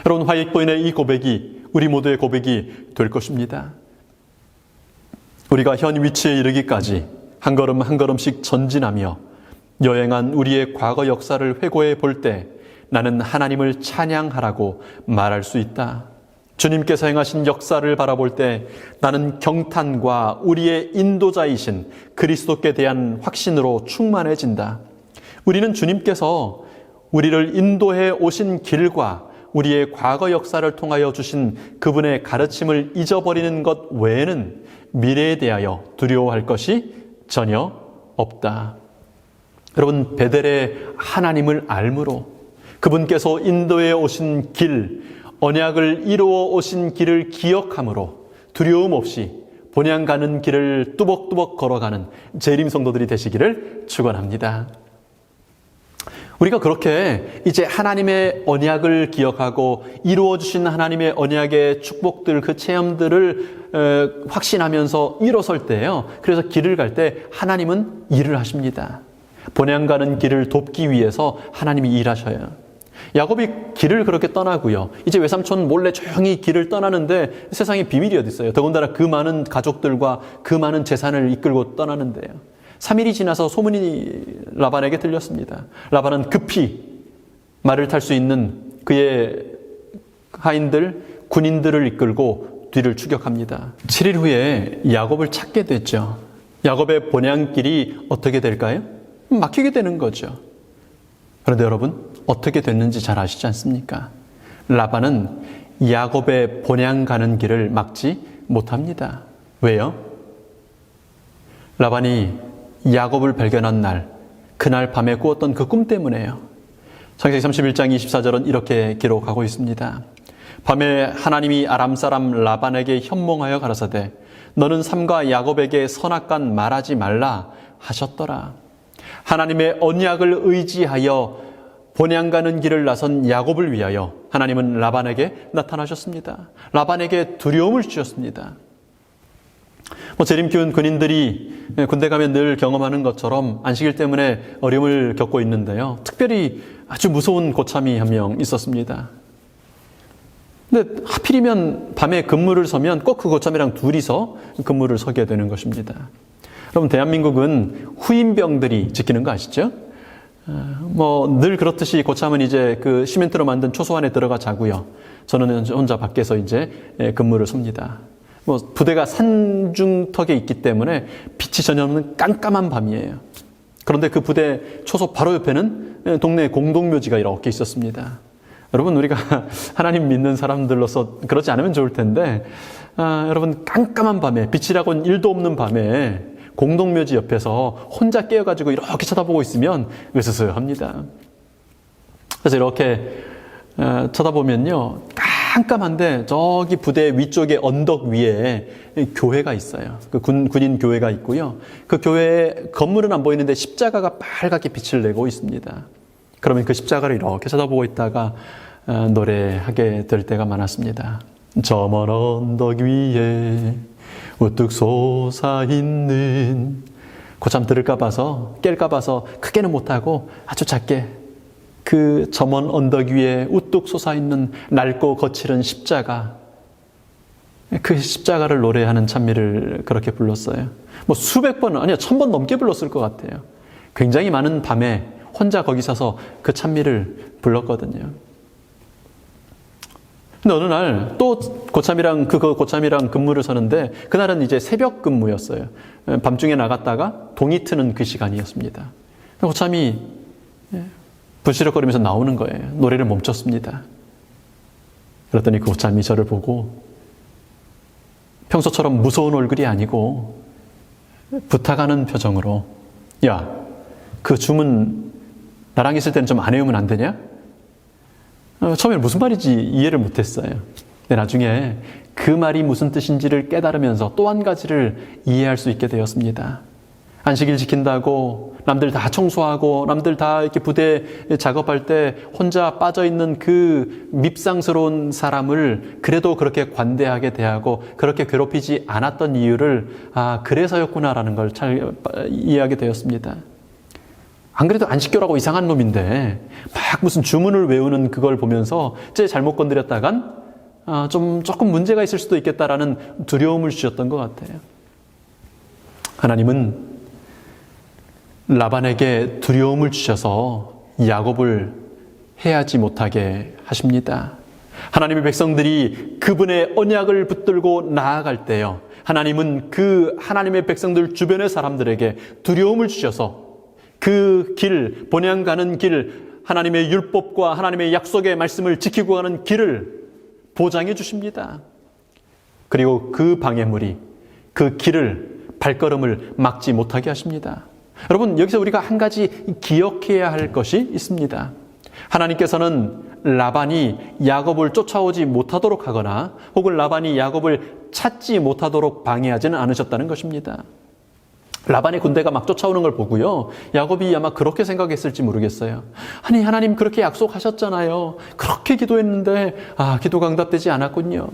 여러분, 화익보인의 이 고백이 우리 모두의 고백이 될 것입니다. 우리가 현 위치에 이르기까지 한 걸음 한 걸음씩 전진하며 여행한 우리의 과거 역사를 회고해 볼 때 나는 하나님을 찬양하라고 말할 수 있다. 주님께서 행하신 역사를 바라볼 때 나는 경탄과 우리의 인도자이신 그리스도께 대한 확신으로 충만해진다. 우리는 주님께서 우리를 인도해 오신 길과 우리의 과거 역사를 통하여 주신 그분의 가르침을 잊어버리는 것 외에는 미래에 대하여 두려워할 것이 전혀 없다. 여러분, 베델의 하나님을 알므로 그분께서 인도해 오신 길, 언약을 이루어 오신 길을 기억함으로 두려움 없이 본향 가는 길을 뚜벅뚜벅 걸어가는 재림 성도들이 되시기를 축원합니다. 우리가 그렇게 이제 하나님의 언약을 기억하고 이루어 주신 하나님의 언약의 축복들, 그 체험들을 확신하면서 일어설 때예요. 그래서 길을 갈 때 하나님은 일을 하십니다. 본향 가는 길을 돕기 위해서 하나님이 일하셔요. 야곱이 길을 그렇게 떠나고요, 이제 외삼촌 몰래 조용히 길을 떠나는데 세상에 비밀이 어디 있어요. 더군다나 그 많은 가족들과 그 많은 재산을 이끌고 떠나는데요, 3일이 지나서 소문이 라반에게 들렸습니다. 라반은 급히 말을 탈 수 있는 그의 하인들, 군인들을 이끌고 뒤를 추격합니다. 7일 후에 야곱을 찾게 됐죠. 야곱의 본향길이 어떻게 될까요? 막히게 되는 거죠. 그런데 여러분, 어떻게 됐는지 잘 아시지 않습니까? 라반은 야곱의 본향 가는 길을 막지 못합니다. 왜요? 라반이 야곱을 발견한 날, 그날 밤에 꾸었던 그 꿈 때문에요. 창세기 31장 24절은 이렇게 기록하고 있습니다. 밤에 하나님이 아람 사람 라반에게 현몽하여 가라사대 너는 삼가 야곱에게 선악간 말하지 말라 하셨더라. 하나님의 언약을 의지하여 본향 가는 길을 나선 야곱을 위하여 하나님은 라반에게 나타나셨습니다. 라반에게 두려움을 주셨습니다. 재림 키운 군인들이 군대 가면 늘 경험하는 것처럼 안식일 때문에 어려움을 겪고 있는데요. 특별히 아주 무서운 고참이 한 명 있었습니다. 근데 하필이면 밤에 근무를 서면 꼭 그 고참이랑 둘이서 근무를 서게 되는 것입니다. 여러분, 대한민국은 후임병들이 지키는 거 아시죠? 늘 그렇듯이 고참은 이제 그 시멘트로 만든 초소 안에 들어가 자고요. 저는 혼자 밖에서 이제 근무를 섭니다. 부대가 산중턱에 있기 때문에 빛이 전혀 없는 깜깜한 밤이에요. 그런데 그 부대 초소 바로 옆에는 동네 공동묘지가 이렇게 있었습니다. 여러분, 우리가 하나님 믿는 사람들로서 그러지 않으면 좋을 텐데, 여러분, 깜깜한 밤에, 빛이라고는 1도 없는 밤에 공동묘지 옆에서 혼자 깨어가지고 이렇게 쳐다보고 있으면 으스스합니다. 그래서 이렇게 쳐다보면요, 깜깜한데 저기 부대 위쪽에 언덕 위에 교회가 있어요. 그 군인 교회가 있고요. 그 교회 건물은 안 보이는데 십자가가 빨갛게 빛을 내고 있습니다. 그러면 그 십자가를 이렇게 쳐다보고 있다가 노래하게 될 때가 많았습니다. 저 먼 언덕 위에 우뚝 솟아있는, 고참 들을까 봐서 깰까 봐서 크게는 못하고 아주 작게 그 저 먼 언덕 위에 우뚝 솟아있는 낡고 거칠은 십자가, 그 십자가를 노래하는 찬미를 그렇게 불렀어요. 수백 번, 아니요 1000번 넘게 불렀을 것 같아요. 굉장히 많은 밤에 혼자 거기 서서 그 찬미를 불렀거든요. 근데 어느 날 또 고참이랑 근무를 서는데, 그날은 이제 새벽 근무였어요. 밤중에 나갔다가 동이 트는 그 시간이었습니다. 고참이 부시럭거리면서 나오는 거예요. 노래를 멈췄습니다. 그랬더니 그 고참이 저를 보고 평소처럼 무서운 얼굴이 아니고 부탁하는 표정으로, 야, 그 주문 나랑 있을 때는 좀 안 외우면 안 되냐? 처음에는 무슨 말인지 이해를 못했어요. 근데 나중에 그 말이 무슨 뜻인지를 깨달으면서 또 한 가지를 이해할 수 있게 되었습니다. 안식일 지킨다고 남들 다 청소하고 남들 다 이렇게 부대 작업할 때 혼자 빠져있는 그 밉상스러운 사람을 그래도 그렇게 관대하게 대하고 그렇게 괴롭히지 않았던 이유를, 그래서였구나라는 걸 잘 이해하게 되었습니다. 안 그래도 안식교라고 이상한 놈인데 막 무슨 주문을 외우는 그걸 보면서 제 잘못 건드렸다간 조금 문제가 있을 수도 있겠다라는 두려움을 주셨던 것 같아요. 하나님은 라반에게 두려움을 주셔서 야곱을 해하지 못하게 하십니다. 하나님의 백성들이 그분의 언약을 붙들고 나아갈 때요, 하나님은 그 하나님의 백성들 주변의 사람들에게 두려움을 주셔서 그 길, 본향 가는 길, 하나님의 율법과 하나님의 약속의 말씀을 지키고 가는 길을 보장해 주십니다. 그리고 그 방해물이 그 길을, 발걸음을 막지 못하게 하십니다. 여러분, 여기서 우리가 한 가지 기억해야 할 것이 있습니다. 하나님께서는 라반이 야곱을 쫓아오지 못하도록 하거나 혹은 라반이 야곱을 찾지 못하도록 방해하지는 않으셨다는 것입니다. 라반의 군대가 막 쫓아오는 걸 보고요, 야곱이 아마 그렇게 생각했을지 모르겠어요. 아니, 하나님 그렇게 약속하셨잖아요. 그렇게 기도했는데 기도가 응답되지 않았군요.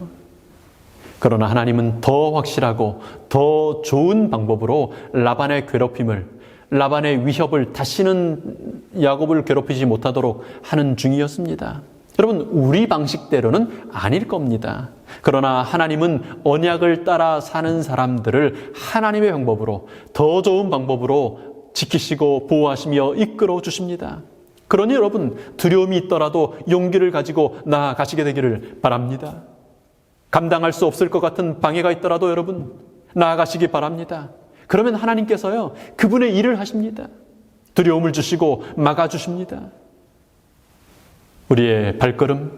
그러나 하나님은 더 확실하고 더 좋은 방법으로 라반의 괴롭힘을, 라반의 위협을 다시는 야곱을 괴롭히지 못하도록 하는 중이었습니다. 여러분, 우리 방식대로는 아닐 겁니다. 그러나 하나님은 언약을 따라 사는 사람들을 하나님의 방법으로, 더 좋은 방법으로 지키시고 보호하시며 이끌어 주십니다. 그러니 여러분, 두려움이 있더라도 용기를 가지고 나아가시게 되기를 바랍니다. 감당할 수 없을 것 같은 방해가 있더라도 여러분, 나아가시기 바랍니다. 그러면 하나님께서요, 그분의 일을 하십니다. 두려움을 주시고 막아주십니다. 우리의 발걸음,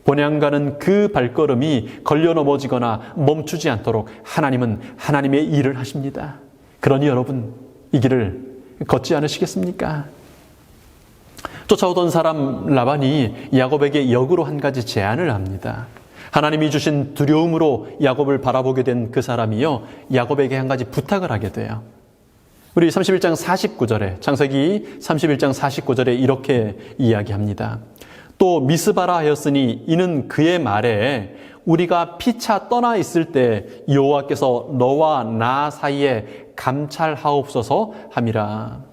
본향 가는 그 발걸음이 걸려 넘어지거나 멈추지 않도록 하나님은 하나님의 일을 하십니다. 그러니 여러분, 이 길을 걷지 않으시겠습니까? 쫓아오던 사람 라반이 야곱에게 역으로 한 가지 제안을 합니다. 하나님이 주신 두려움으로 야곱을 바라보게 된 그 사람이요, 야곱에게 한 가지 부탁을 하게 돼요. 우리 31장 49절에, 창세기 31장 49절에 이렇게 이야기합니다. 또 미스바라 하였으니 이는 그의 말에 우리가 피차 떠나 있을 때 여호와께서 너와 나 사이에 감찰하옵소서 함이라.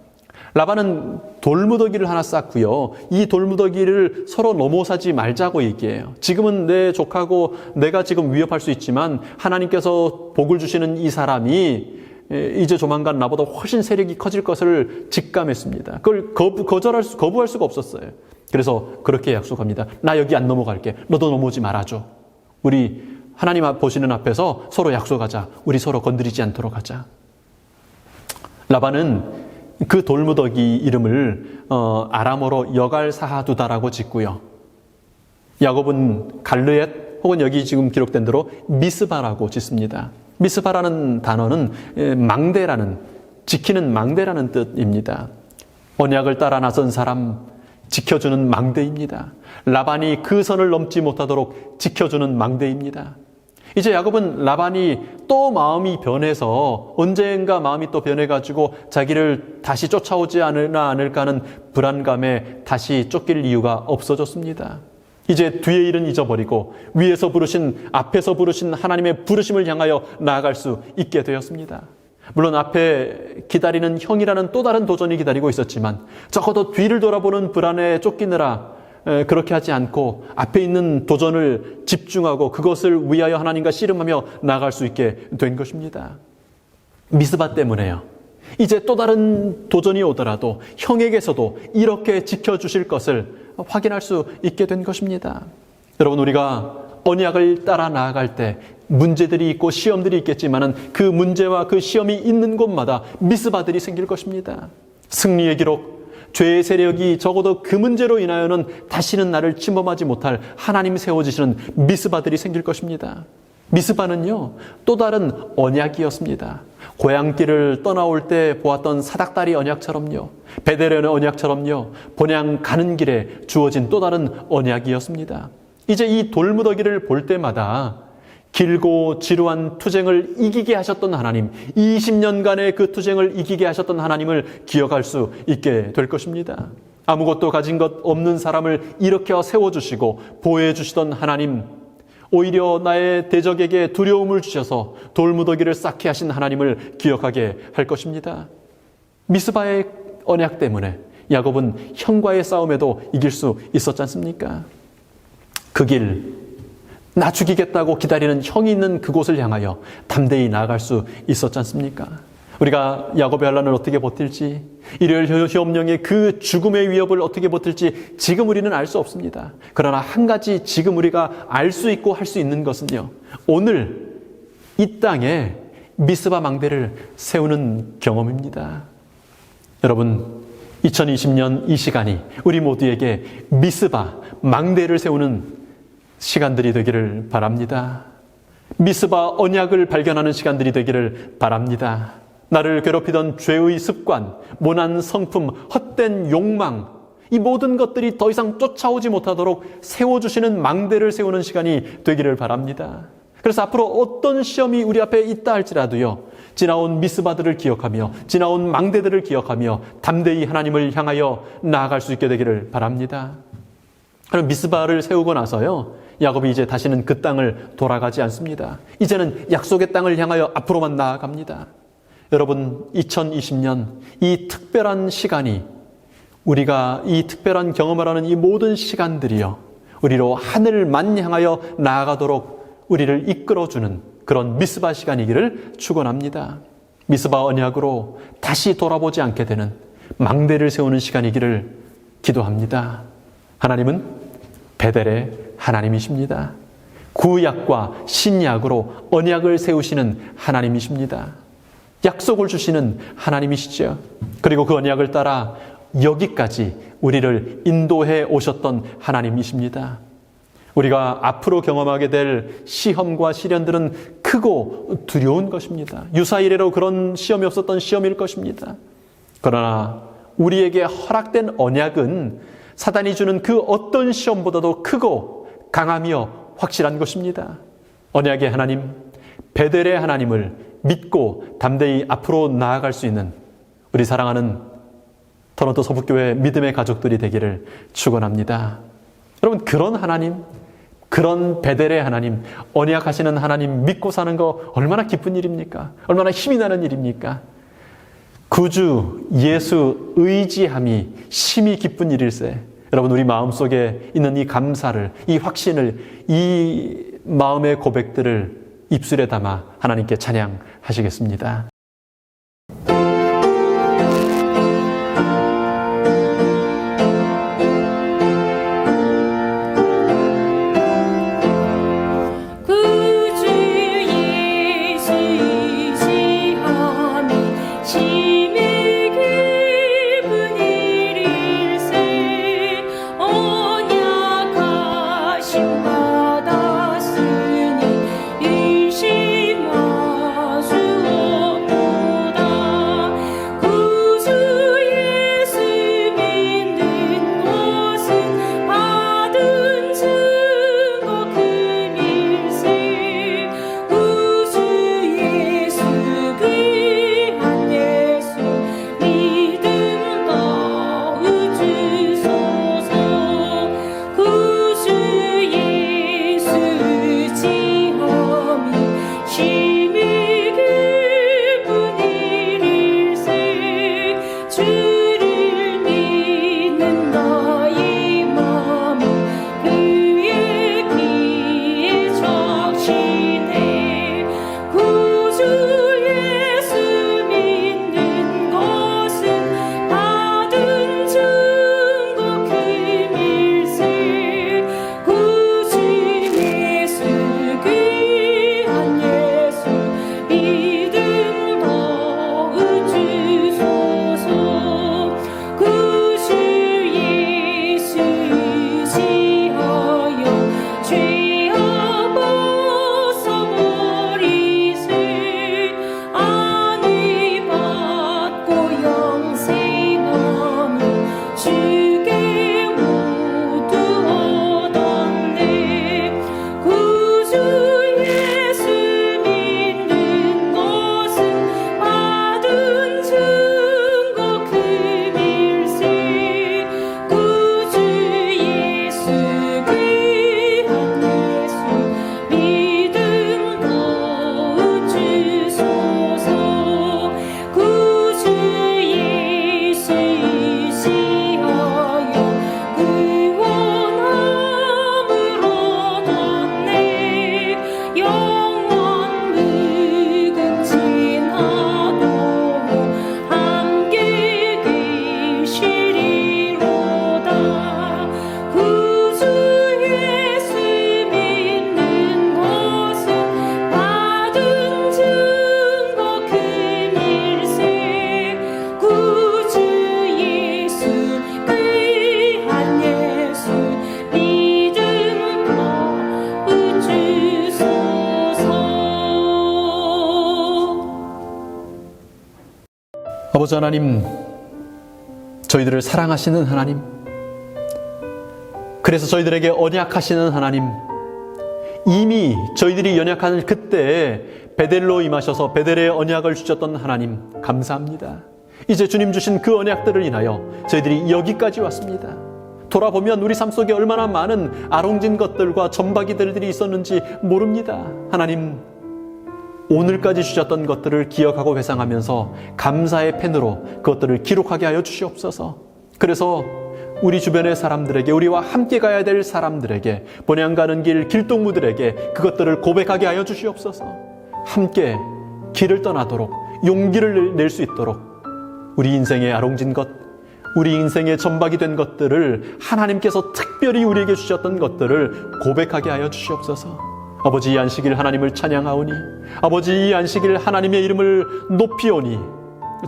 라반은 돌무더기를 하나 쌓고요, 이 돌무더기를 서로 넘어서지 말자고 얘기해요. 지금은 내 조카고 내가 지금 위협할 수 있지만 하나님께서 복을 주시는 이 사람이 이제 조만간 나보다 훨씬 세력이 커질 것을 직감했습니다. 그걸 거부할 수가 없었어요. 그래서 그렇게 약속합니다. 나 여기 안 넘어갈게. 너도 넘어오지 말아줘. 우리 하나님 보시는 앞에서 서로 약속하자. 우리 서로 건드리지 않도록 하자. 라반은 그 돌무더기 이름을 아람어로 여갈사하두다라고 짓고요, 야곱은 갈르엣 혹은 여기 지금 기록된 대로 미스바라고 짓습니다. 미스바라는 단어는 망대라는, 지키는 망대라는 뜻입니다. 언약을 따라 나선 사람, 지켜주는 망대입니다. 라반이 그 선을 넘지 못하도록 지켜주는 망대입니다. 이제 야곱은 라반이 또 마음이 변해서 언젠가 마음이 또 변해가지고 자기를 다시 쫓아오지 않을까 하는 불안감에 다시 쫓길 이유가 없어졌습니다. 이제 뒤의 일은 잊어버리고 위에서 부르신, 앞에서 부르신 하나님의 부르심을 향하여 나아갈 수 있게 되었습니다. 물론 앞에 기다리는 형이라는 또 다른 도전이 기다리고 있었지만 적어도 뒤를 돌아보는 불안에 쫓기느라 그렇게 하지 않고 앞에 있는 도전을 집중하고 그것을 위하여 하나님과 씨름하며 나아갈 수 있게 된 것입니다. 미스바 때문에요. 이제 또 다른 도전이 오더라도 형에게서도 이렇게 지켜주실 것을 확인할 수 있게 된 것입니다. 여러분, 우리가 언약을 따라 나아갈 때 문제들이 있고 시험들이 있겠지만은 그 문제와 그 시험이 있는 곳마다 미스바들이 생길 것입니다. 승리의 기록, 죄의 세력이 적어도 그 문제로 인하여는 다시는 나를 침범하지 못할 하나님 세워지시는 미스바들이 생길 것입니다. 미스바는요, 또 다른 언약이었습니다. 고향길을 떠나올 때 보았던 사닥다리 언약처럼요, 베델의 언약처럼요, 본향 가는 길에 주어진 또 다른 언약이었습니다. 이제 이 돌무더기를 볼 때마다 길고 지루한 투쟁을 이기게 하셨던 하나님, 20년간의 그 투쟁을 이기게 하셨던 하나님을 기억할 수 있게 될 것입니다. 아무것도 가진 것 없는 사람을 일으켜 세워주시고 보호해 주시던 하나님, 오히려 나의 대적에게 두려움을 주셔서 돌무더기를 쌓게 하신 하나님을 기억하게 할 것입니다. 미스바의 언약 때문에 야곱은 형과의 싸움에도 이길 수 있었지 않습니까? 그 길, 나 죽이겠다고 기다리는 형이 있는 그곳을 향하여 담대히 나아갈 수 있었지 않습니까? 우리가 야곱의 환난을 어떻게 버틸지, 일요일 시험령의 그 죽음의 위협을 어떻게 버틸지 지금 우리는 알 수 없습니다. 그러나 한 가지 지금 우리가 알 수 있고 할 수 있는 것은요, 오늘 이 땅에 미스바 망대를 세우는 경험입니다. 여러분, 2020년 이 시간이 우리 모두에게 미스바 망대를 세우는 시간들이 되기를 바랍니다. 미스바 언약을 발견하는 시간들이 되기를 바랍니다. 나를 괴롭히던 죄의 습관, 모난 성품, 헛된 욕망, 이 모든 것들이 더 이상 쫓아오지 못하도록 세워주시는 망대를 세우는 시간이 되기를 바랍니다. 그래서 앞으로 어떤 시험이 우리 앞에 있다 할지라도요, 지나온 미스바들을 기억하며 지나온 망대들을 기억하며 담대히 하나님을 향하여 나아갈 수 있게 되기를 바랍니다. 그럼 미스바를 세우고 나서요, 야곱이 이제 다시는 그 땅을 돌아가지 않습니다. 이제는 약속의 땅을 향하여 앞으로만 나아갑니다. 여러분, 2020년 이 특별한 시간이, 우리가 이 특별한 경험을 하는 이 모든 시간들이요, 우리로 하늘만 향하여 나아가도록 우리를 이끌어주는 그런 미스바 시간이기를 축원합니다. 미스바 언약으로 다시 돌아보지 않게 되는 망대를 세우는 시간이기를 기도합니다. 하나님은 베델의 하나님이십니다. 구약과 신약으로 언약을 세우시는 하나님이십니다. 약속을 주시는 하나님이시죠. 그리고 그 언약을 따라 여기까지 우리를 인도해 오셨던 하나님이십니다. 우리가 앞으로 경험하게 될 시험과 시련들은 크고 두려운 것입니다. 유사 이래로 그런 시험이 없었던 시험일 것입니다. 그러나 우리에게 허락된 언약은 사단이 주는 그 어떤 시험보다도 크고 강하며 확실한 것입니다. 언약의 하나님, 베델의 하나님을 믿고 담대히 앞으로 나아갈 수 있는 우리 사랑하는 토론토 서북교회 믿음의 가족들이 되기를 축원합니다. 여러분, 그런 하나님, 그런 베델의 하나님, 언약하시는 하나님 믿고 사는 거 얼마나 기쁜 일입니까? 얼마나 힘이 나는 일입니까? 구주 예수 의지함이 심히 기쁜 일일세. 여러분, 우리 마음속에 있는 이 감사를, 이 확신을, 이 마음의 고백들을 입술에 담아 하나님께 찬양하시겠습니다. 아버지 하나님, 저희들을 사랑하시는 하나님, 그래서 저희들에게 언약하시는 하나님, 이미 저희들이 연약한 그때에 베델로 임하셔서 베델의 언약을 주셨던 하나님, 감사합니다. 이제 주님 주신 그 언약들을 인하여 저희들이 여기까지 왔습니다. 돌아보면 우리 삶 속에 얼마나 많은 아롱진 것들과 점박이들이 있었는지 모릅니다. 하나님, 오늘까지 주셨던 것들을 기억하고 회상하면서 감사의 펜으로 그것들을 기록하게 하여 주시옵소서. 그래서 우리 주변의 사람들에게, 우리와 함께 가야 될 사람들에게, 본향 가는 길 길동무들에게 그것들을 고백하게 하여 주시옵소서. 함께 길을 떠나도록 용기를 낼 수 있도록 우리 인생의 아롱진 것, 우리 인생의 전박이 된 것들을, 하나님께서 특별히 우리에게 주셨던 것들을 고백하게 하여 주시옵소서. 아버지, 이 안식일 하나님을 찬양하오니, 아버지, 이 안식일 하나님의 이름을 높이오니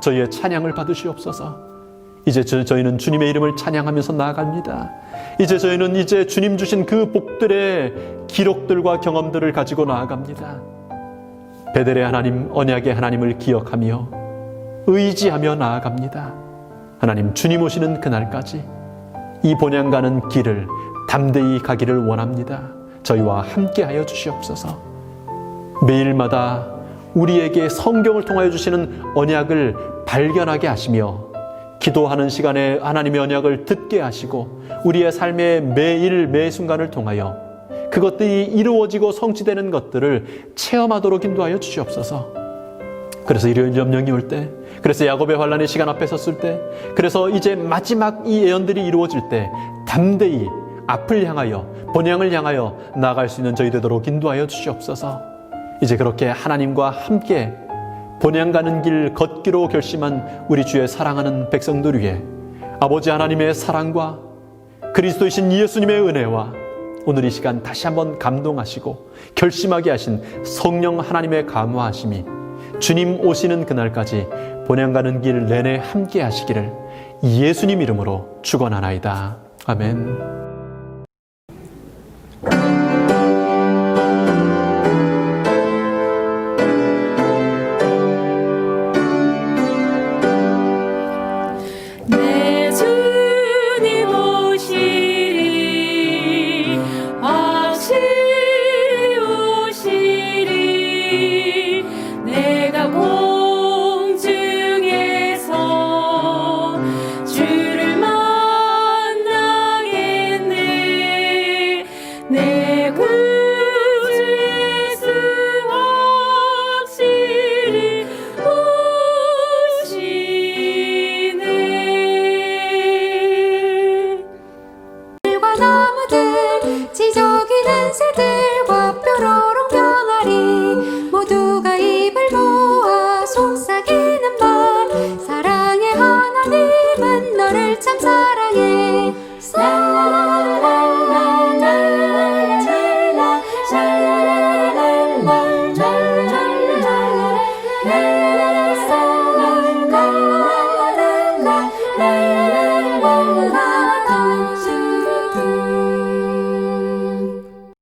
저희의 찬양을 받으시옵소서. 이제 저희는 주님의 이름을 찬양하면서 나아갑니다. 이제 저희는 이제 주님 주신 그 복들의 기록들과 경험들을 가지고 나아갑니다. 베델의 하나님, 언약의 하나님을 기억하며 의지하며 나아갑니다. 하나님, 주님 오시는 그날까지 이 본향 가는 길을 담대히 가기를 원합니다. 저희와 함께하여 주시옵소서. 매일마다 우리에게 성경을 통하여 주시는 언약을 발견하게 하시며, 기도하는 시간에 하나님의 언약을 듣게 하시고, 우리의 삶의 매일 매 순간을 통하여 그것들이 이루어지고 성취되는 것들을 체험하도록 인도하여 주시옵소서. 그래서 일요일 염령이 올 때, 그래서 야곱의 환란의 시간 앞에 섰을 때, 그래서 이제 마지막 이 예언들이 이루어질 때 담대히 앞을 향하여, 본향을 향하여 나아갈 수 있는 저희 되도록 인도하여 주시옵소서. 이제 그렇게 하나님과 함께 본향 가는 길 걷기로 결심한 우리 주의 사랑하는 백성들 위해 아버지 하나님의 사랑과 그리스도이신 예수님의 은혜와 오늘 이 시간 다시 한번 감동하시고 결심하게 하신 성령 하나님의 감화하심이 주님 오시는 그날까지 본향 가는 길 내내 함께 하시기를 예수님 이름으로 축원하나이다. 아멘.